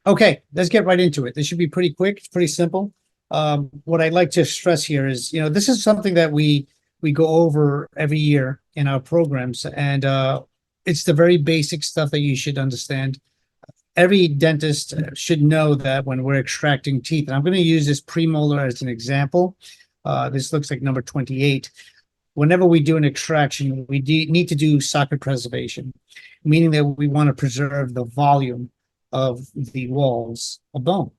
Okay, let's get right into it. This should be pretty quick. It's pretty simple. What I'd like to stress here is, this is something that we go over every year in our programs, and it's the very basic stuff that you should understand. Every dentist should know that when we're extracting teeth, and I'm going to use this premolar as an example. This looks like number 28. Whenever we do an extraction, we need to do socket preservation, meaning that we want to preserve the volume of the walls of bone,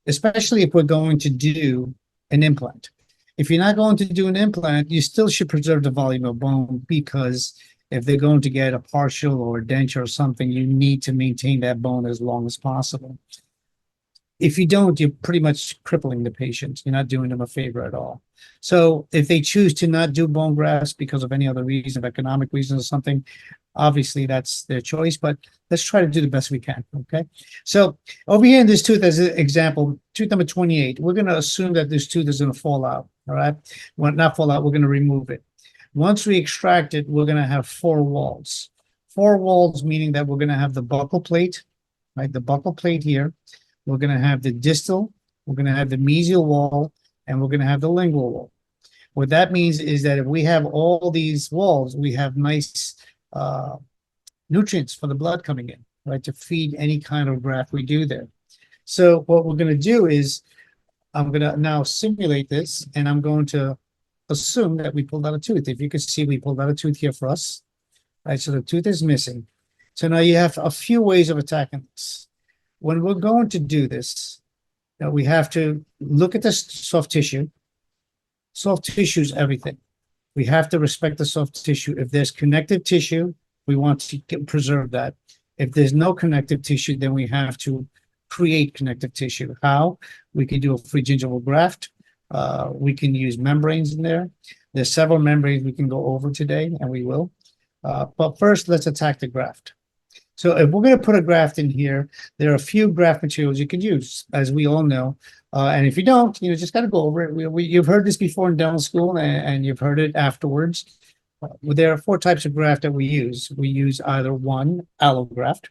especially if we're going to do an implant. If you're not going to do an implant, you still should preserve the volume of bone, because if they're going to get a partial or a denture or something, you need to maintain that bone as long as possible. If you don't, you're pretty much crippling the patient. You're not doing them a favor at all. So if they choose to not do bone grafts because of any other reason, economic reasons or something, obviously that's their choice, but let's try to do the best we can, okay? So over here in this tooth, as an example, tooth number 28, we're going to assume that this tooth is going to fall out, all right? Well, not fall out, we're going to remove it. Once we extract it, we're going to have four walls. Four walls, meaning that we're going to have the buccal plate, right? The buccal plate here. We're going to have the distal, we're going to have the mesial wall, and we're going to have the lingual wall. What that means is that if we have all these walls, we have nice nutrients for the blood coming in, right, to feed any kind of graft we do there. So what we're going to do is I'm going to now simulate this, and I'm going to assume that we pulled out a tooth. If you can see, we pulled out a tooth here for us, right? So the tooth is missing. So now you have a few ways of attacking this. When we're going to do this, we have to look at the soft tissue. Soft tissue is everything. We have to respect the soft tissue. If there's connective tissue, we want to preserve that. If there's no connective tissue, then we have to create connective tissue. How? We can do a free gingival graft. We can use membranes in there. There's several membranes we can go over today, and we will. But first, let's attack the graft. So if we're going to put a graft in here, there are a few graft materials you can use, as we all know. And if you don't, just got to go over it. You've heard this before in dental school, and you've heard it afterwards. There are four types of graft that we use. We use either one, allograft.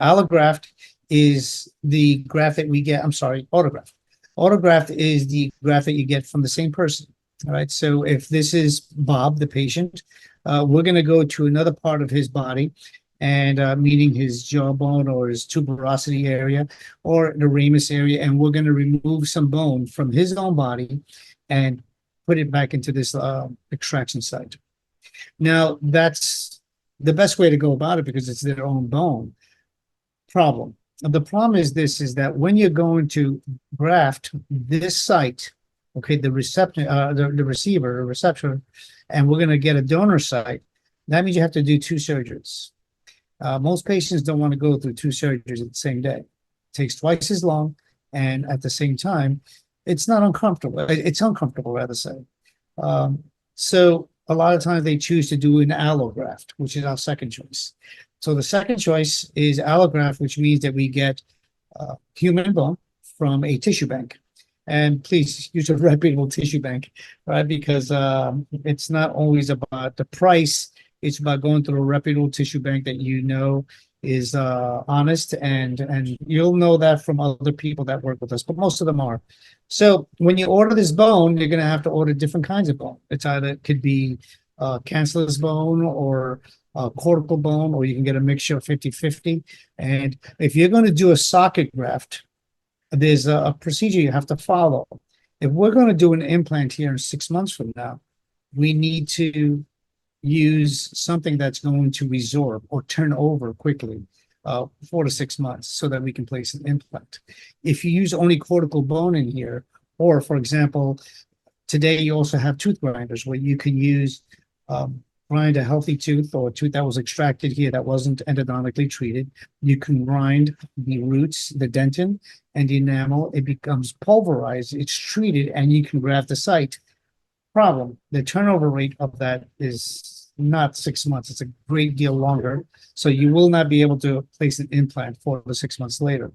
Allograft is the graft that we get, autograft. Autograft is the graft that you get from the same person. All right. So if this is Bob, the patient, we're going to go to another part of his body, and meaning his jawbone or his tuberosity area or the ramus area, and we're going to remove some bone from his own body and put it back into this extraction site. Now, that's the best way to go about it because it's their own bone. Problem. The problem is this, is that when you're going to graft this site, okay, the receptor, the receiver, or receptor, and we're going to get a donor site, that means you have to do two surgeries. Most patients don't want to go through two surgeries at the same day. It takes twice as long, and at the same time, it's not uncomfortable. It's uncomfortable, rather say. So a lot of times they choose to do an allograft, which is our second choice. So the second choice is allograft, which means that we get human bone from a tissue bank. And please use a reputable tissue bank, right? Because it's not always about the price. It's about going through a reputable tissue bank that is honest, and you'll know that from other people that work with us, but most of them are. So when you order this bone, you're going to have to order different kinds of bone. It could be cancellous bone or cortical bone, or you can get a mixture of 50-50. And if you're going to do a socket graft, there's a procedure you have to follow. If we're going to do an implant here in 6 months from now, we need to use something that's going to resorb or turn over quickly, 4 to 6 months, so that we can place an implant. If you use only cortical bone in here, or for example, today you also have tooth grinders where you can use grind a healthy tooth or a tooth that was extracted here that wasn't endodontically treated. You can grind the roots, the dentin, and the enamel. It becomes pulverized, it's treated, and you can graft the site. Problem, the turnover rate of that is not 6 months. It's a great deal longer. So you will not be able to place an implant 4 to 6 months later.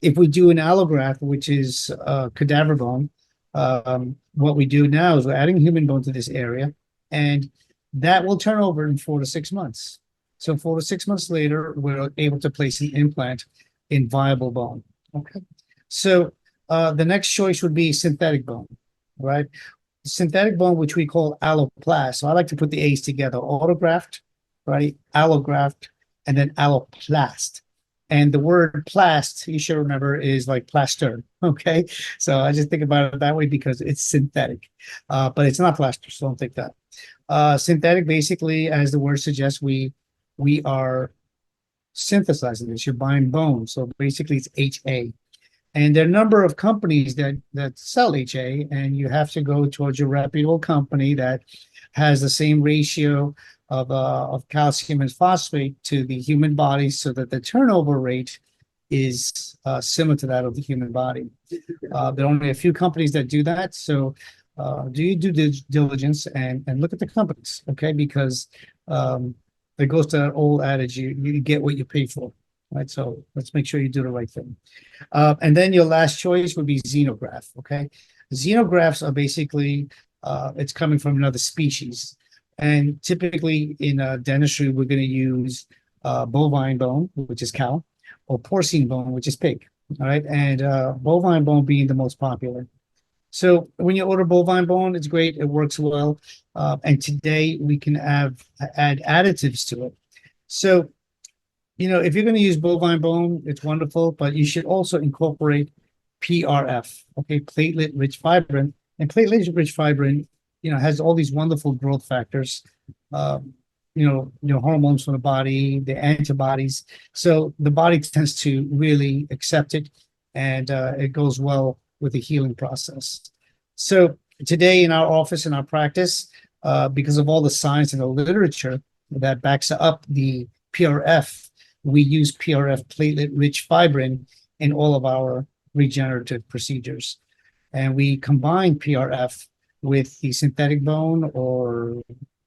If we do an allograft, which is cadaver bone, what we do now is we're adding human bone to this area, and that will turn over in 4 to 6 months. So 4 to 6 months later, we're able to place an implant. in viable bone. Okay. So the next choice would be synthetic bone, right? Synthetic bone, which we call alloplast. So I like to put the A's together: autograft, right? Allograft, and then alloplast. And the word plast, you should remember, is like plaster. Okay. So I just think about it that way because it's synthetic. But it's not plaster, so don't think that. Synthetic, basically, as the word suggests, we are synthesizing this. You're buying bone. So basically it's HA. And there are a number of companies that sell HA, and you have to go towards a reputable company that has the same ratio of calcium and phosphate to the human body, so that the turnover rate is similar to that of the human body. There are only a few companies that do that, so do your due diligence and look at the companies, okay? Because it goes to that old adage: you get what you pay for, right? So let's make sure you do the right thing. And then your last choice would be xenograft. Okay. Xenografts are basically, it's coming from another species. And typically in dentistry, we're going to use bovine bone, which is cow, or porcine bone, which is pig. All right. And bovine bone being the most popular. So when you order bovine bone, it's great. It works well. And today we can add additives to it. So if you're going to use bovine bone, it's wonderful, but you should also incorporate PRF, okay, platelet-rich fibrin. And platelet-rich fibrin, has all these wonderful growth factors, hormones from the body, the antibodies. So the body tends to really accept it, and it goes well with the healing process. So today in our office, in our practice, because of all the science and the literature that backs up the PRF, we use PRF, platelet-rich fibrin, in all of our regenerative procedures. And we combine PRF with the synthetic bone, or,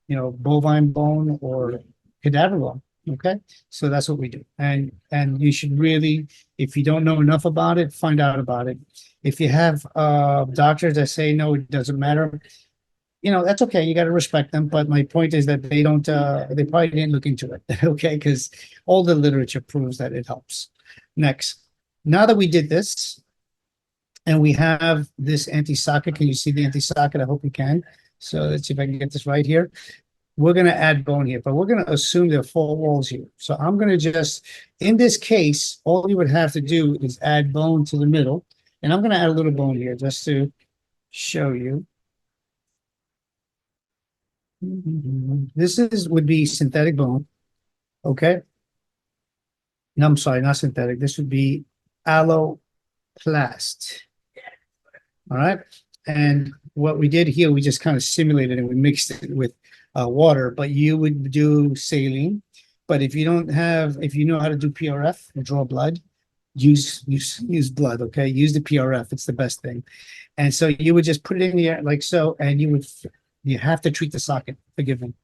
bovine bone, or cadaver bone. Okay. So that's what we do. And you should really, if you don't know enough about it, find out about it. If you have doctors that say, no, it doesn't matter, that's okay. You got to respect them. But my point is that they don't, they probably didn't look into it. Okay. Because all the literature proves that it helps. Next, now that we did this and we have this anti-socket, can you see the anti-socket? I hope you can. So let's see if I can get this right here. We're going to add bone here, but we're going to assume there are 4 walls here. So I'm going to just, in this case, all you would have to do is add bone to the middle. And I'm going to add a little bone here just to show you. This would be synthetic bone. Okay. No, I'm sorry, not synthetic. This would be alloplast. All right. And what we did here, we just kind of simulated and we mixed it with water, but you would do saline. But if you know how to do PRF and draw blood, use blood. Okay. Use the PRF. It's the best thing. And so you would just put it in the air like so, and you have to treat the socket. Forgive me.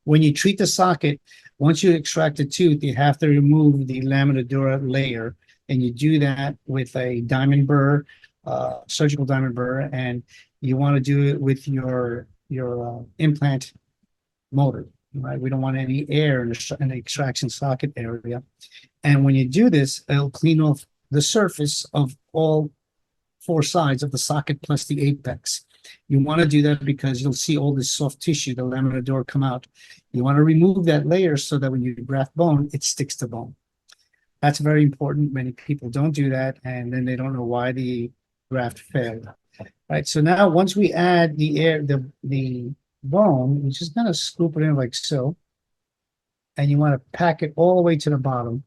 When you treat the socket, once you extract the tooth, you have to remove the lamina dura layer, and you do that with a diamond burr, surgical diamond burr, and you want to do it with your implant motor. Right? We don't want any air in the extraction socket area. And when you do this, it'll clean off the surface of all 4 sides of the socket plus the apex. You want to do that because you'll see all this soft tissue, the lamina dura, come out. You want to remove that layer so that when you graft bone, it sticks to bone. That's very important. Many people don't do that, and then they don't know why the graft failed. Right. So now once we add the bone, you just kind of scoop it in like so, and you want to pack it all the way to the bottom.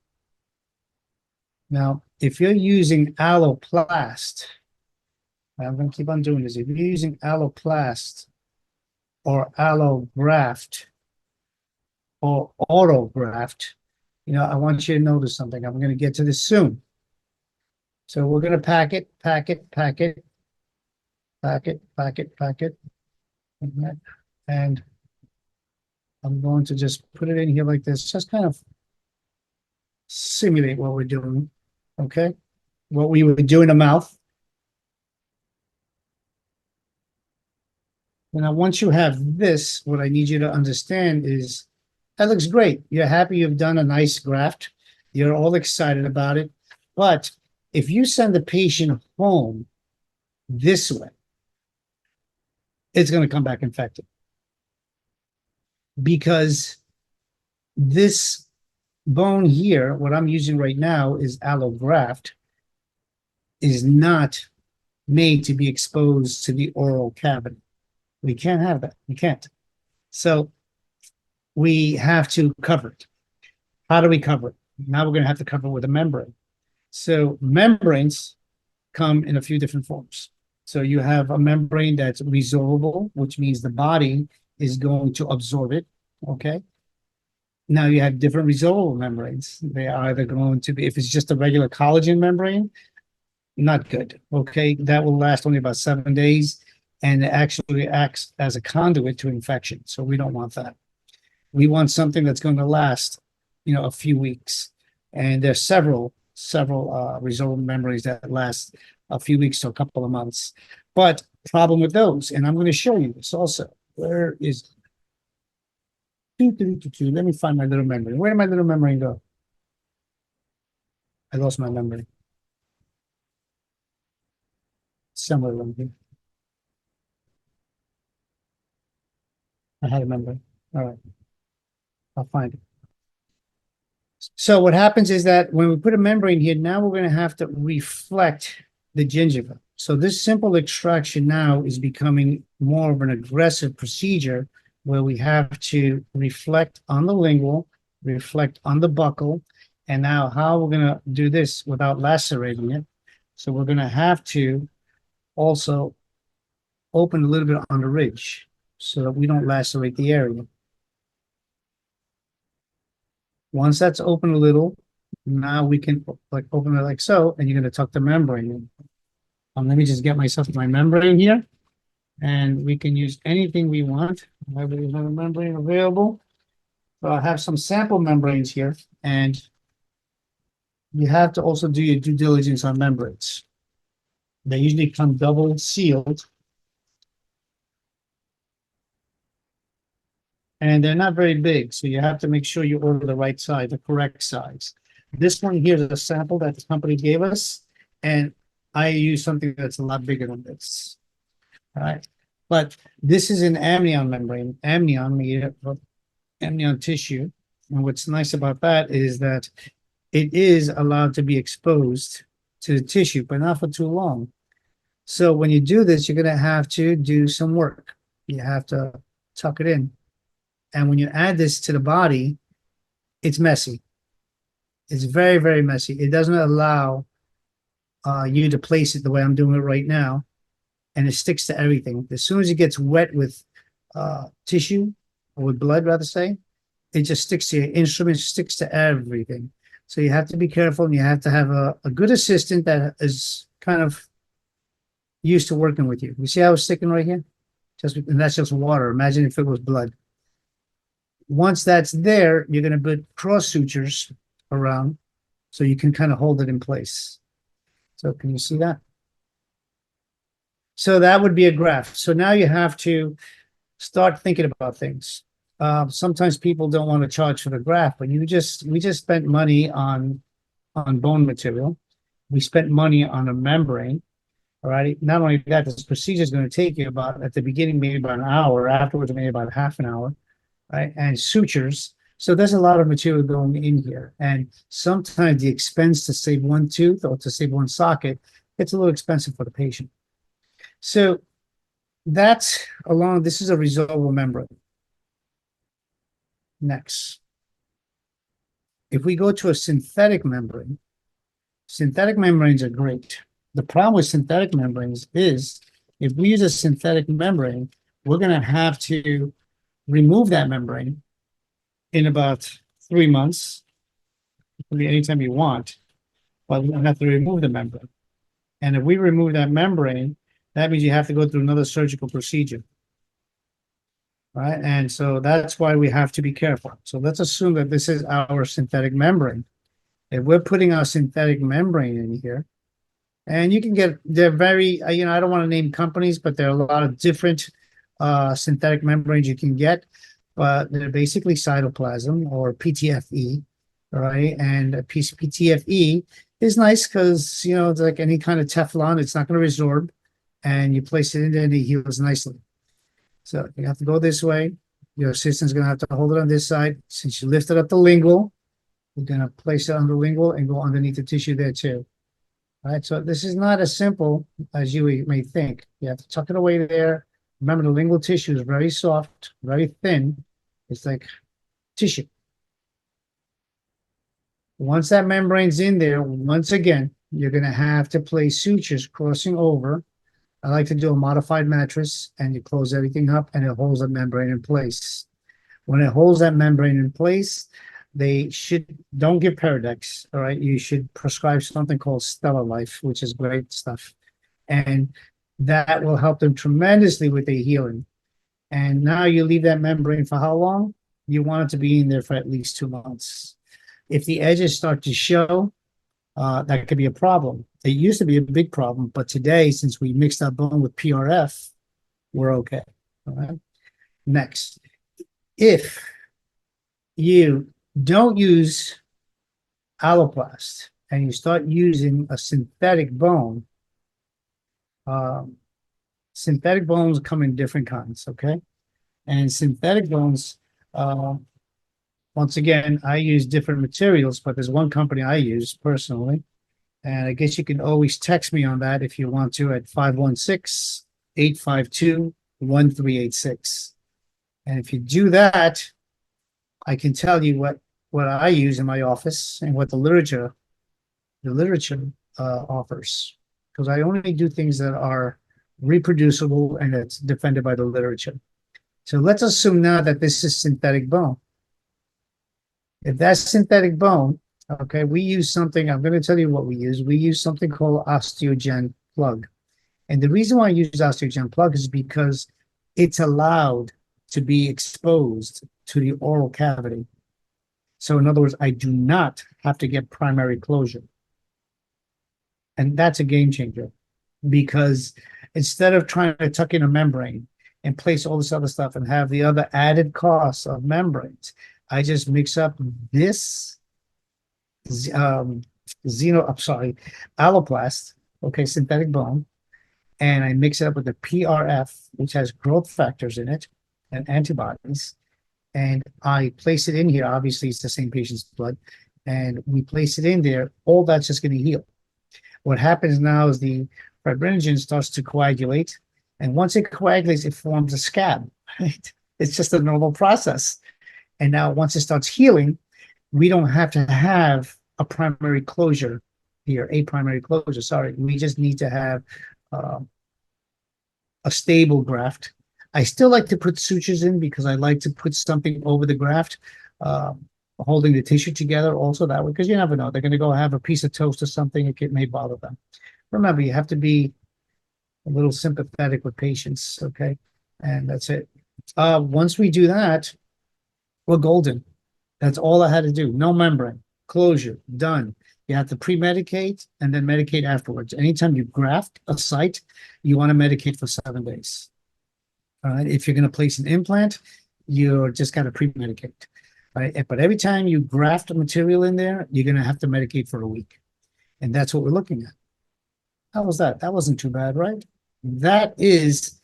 Now, if you're using alloplast, I'm going to keep on doing this. If you're using alloplast or allograft or autograft, I want you to notice something. I'm going to get to this soon. So we're going to pack it. And I'm going to just put it in here like this. Just kind of simulate what we're doing. Okay. What we would do in the mouth. Now, once you have this, what I need you to understand is that looks great. You're happy you've done a nice graft. You're all excited about it. But if you send the patient home this way, it's going to come back infected because this bone here, what I'm using right now is allograft, is not made to be exposed to the oral cavity. We can't have that. We can't. So we have to cover it. How do we cover it? Now we're going to have to cover it with a membrane. So membranes come in a few different forms. So you have a membrane that's resorbable, which means the body is going to absorb it. Okay. Now you have different resorbable membranes. They are either going to be, if it's just a regular collagen membrane, not good. Okay. That will last only about 7 days and it actually acts as a conduit to infection. So we don't want that. We want something that's going to last, a few weeks. And there's several resorbable membranes that last a few weeks to a couple of months. But problem with those, and I'm going to show you this also. Where is let me find my little membrane. Where did my little membrane go? I lost my membrane. Somewhere around here. I had a membrane. All right. I'll find it. So what happens is that when we put a membrane here, now we're going to have to reflect the gingiva. So this simple extraction now is becoming more of an aggressive procedure where we have to reflect on the lingual, reflect on the buccal, and now how we're going to do this without lacerating it. So we're going to have to also open a little bit on the ridge so that we don't lacerate the area. Once that's open a little, now we can open it like so, and you're going to tuck the membrane in. Let me just get myself my membrane here, and we can use anything we want. I have a membrane available. So I have some sample membranes here, and you have to also do your due diligence on membranes. They usually come double sealed. And they're not very big, so you have to make sure you order the right size, the correct size. This one here is a sample that the company gave us, and I use something that's a lot bigger than this. All right, but this is an amnion membrane, amnion tissue, and what's nice about that is that it is allowed to be exposed to the tissue, but not for too long. So when you do this, you're going to have to do some work. You have to tuck it in. And when you add this to the body, it's messy. It's very, very messy. It doesn't allow you to place it the way I'm doing it right now. And it sticks to everything. As soon as it gets wet with tissue, or with blood, rather say, it just sticks to your instrument, sticks to everything. So you have to be careful, and you have to have a good assistant that is kind of used to working with you. You see how it's sticking right here? And that's just water. Imagine if it was blood. Once that's there, you're going to put cross sutures around so you can kind of hold it in place. So can you see that? So that would be a graft. So now you have to start thinking about things. Sometimes people don't want to charge for the graft, but we just spent money on bone material. We spent money on a membrane. All right. Not only that, this procedure is going to take you about, at the beginning, maybe about an hour. Afterwards, maybe about half an hour. Right, and sutures. So there's a lot of material going in here. And sometimes the expense to save one tooth or to save one socket, it's a little expensive for the patient. So that's this is a resorbable membrane. Next. If we go to a synthetic membranes are great. The problem with synthetic membranes is if we use a synthetic membrane, we're going to have to remove that membrane in about 3 months. It can be anytime you want, but we don't have to remove the membrane. And if we remove that membrane, that means you have to go through another surgical procedure. Right? And so that's why we have to be careful. So let's assume that this is our synthetic membrane. If we're putting our synthetic membrane in here, and you can get, they're very, I don't want to name companies, but there are a lot of different synthetic membranes you can get, but they're basically cytoplasm or PTFE, right? And a piece of PTFE is nice because, you know, it's like any kind of Teflon, it's not going to resorb, and you place it in there and it heals nicely. So you have to go this way. Your assistant's going to have to hold it on this side. Since you lifted up the lingual, we're going to place it on the lingual and go underneath the tissue there too. All right, so this is not as simple as you may think. You have to tuck it away there. Remember, the lingual tissue is very soft, very thin. It's like tissue. Once that membrane's in there, once again, you're going to have to place sutures crossing over. I like to do a modified mattress, and you close everything up and it holds the membrane in place. When it holds that membrane in place, don't give Paradex, all right? You should prescribe something called Stellar Life, which is great stuff. And that will help them tremendously with the healing. And now you leave that membrane for how long? You want it to be in there for at least 2 months. If the edges start to show, that could be a problem. It used to be a big problem, but today, since we mixed our bone with PRF, we're okay. All right. Next, if you don't use alloplast and you start using a synthetic bone, synthetic bones come in different kinds, okay? And synthetic bones, once again, I use different materials, but there's one company I use personally. And I guess you can always text me on that if you want to at 516-852-1386. And if you do that, I can tell you what I use in my office and what the literature offers. Because I only do things that are reproducible and it's defended by the literature. So let's assume now that this is synthetic bone. If that's synthetic bone, okay, we use something, I'm going to tell you what we use. We use something called Osteogen plug. And the reason why I use Osteogen plug is because it's allowed to be exposed to the oral cavity. So in other words, I do not have to get primary closure. And that's a game changer, because instead of trying to tuck in a membrane and place all this other stuff and have the other added costs of membranes, I just mix up this alloplast, okay, synthetic bone, and I mix it up with the PRF, which has growth factors in it and antibodies, and I place it in here. Obviously, it's the same patient's blood, and we place it in there. All that's just going to heal. What happens now is the fibrinogen starts to coagulate, and once it coagulates, it forms a scab. Right? It's just a normal process. And now once it starts healing, we don't have to have a primary closure here, a primary closure, sorry. We just need to have a stable graft. I still like to put sutures in because I like to put something over the graft, holding the tissue together also that way, because you never know. They're going to go have a piece of toast or something. It may bother them. Remember, you have to be a little sympathetic with patients, okay? And that's it. Once we do that, we're golden. That's all I had to do. No membrane, closure, done. You have to pre-medicate and then medicate afterwards. Anytime you graft a site, you want to medicate for 7 days. All right. If you're going to place an implant, you're just got to pre-medicate. Right. But every time you graft a material in there, you're going to have to medicate for a week. And that's what we're looking at. How was that? That wasn't too bad, right? That is,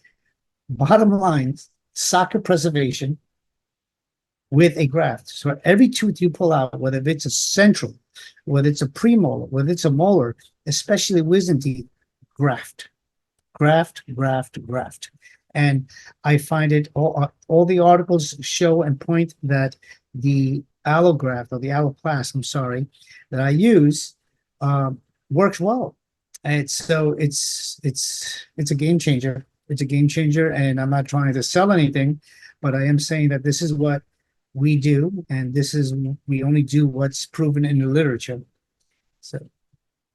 bottom line, socket preservation with a graft. So every tooth you pull out, whether it's a central, whether it's a premolar, whether it's a molar, especially wisdom teeth, graft, graft, graft, graft. And I find it, all the articles show and point that the allograft, or the alloplast, I'm sorry, that I use works well. And it's a game changer. It's a game changer, and I'm not trying to sell anything, but I am saying that this is what we do, and we only do what's proven in the literature. So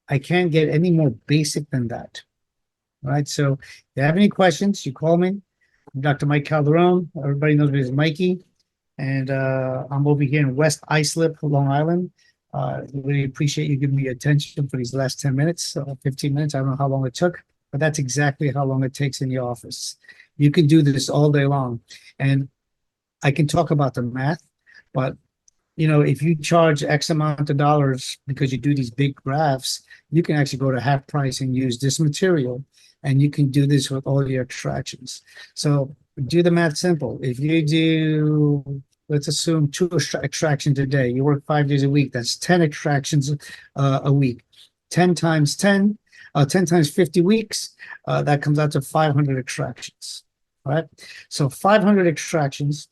I can't get any more basic than that. All right. So if you have any questions, you call me. I'm Dr. Mike Calderón. Everybody knows me as Mikey. And I'm over here in West Islip, Long Island. Really appreciate you giving me attention for these last 10 minutes, 15 minutes. I don't know how long it took, but that's exactly how long it takes in the office. You can do this all day long. And I can talk about the math, but if you charge X amount of dollars because you do these big grafts, you can actually go to half price and use this material, and you can do this with all your extractions. So do the math simple. If you do, let's assume two extractions a day, you work 5 days a week, that's 10 extractions a week. 10 times 10, 10 times 50 weeks, that comes out to 500 extractions. All right. So 500 extractions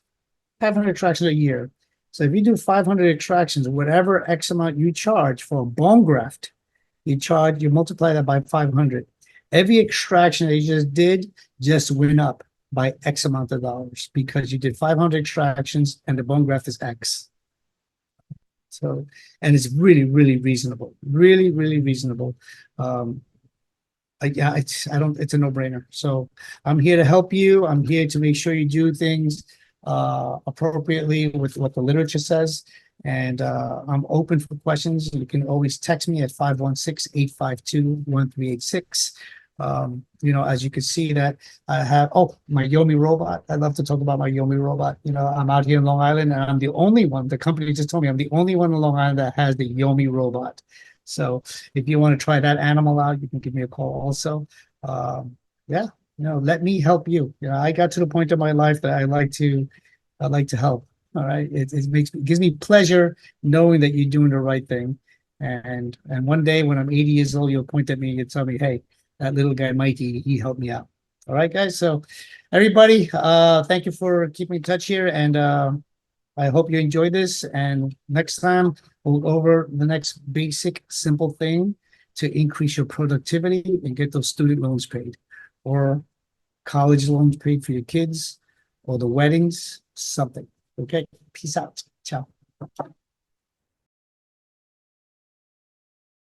a year. So if you do 500 extractions, whatever X amount you charge for a bone graft, you multiply that by 500. Every extraction that you just did just went up by X amount of dollars because you did 500 extractions and the bone graft is X. So, and it's really, really reasonable, really, really reasonable. Yeah, it's a no-brainer. So I'm here to help you. I'm here to make sure you do things appropriately with what the literature says. And I'm open for questions. You can always text me at 516-852-1386. As you can see that I have, my Yomi robot. I love to talk about my Yomi robot. I'm out here in Long Island and I'm the only one, the company just told me I'm the only one in Long Island that has the Yomi robot. So if you want to try that animal out, you can give me a call also. Yeah, let me help you. I got to the point of my life that I like to help. All right. It gives me pleasure knowing that you're doing the right thing. And one day when I'm 80 years old, you'll point at me and tell me, hey, that little guy, Mikey, he helped me out. All right, guys. So everybody, thank you for keeping in touch here. And I hope you enjoyed this. And next time we'll go over the next basic, simple thing to increase your productivity and get those student loans paid, or college loans paid for your kids, or the weddings, something. Okay. Peace out. Ciao.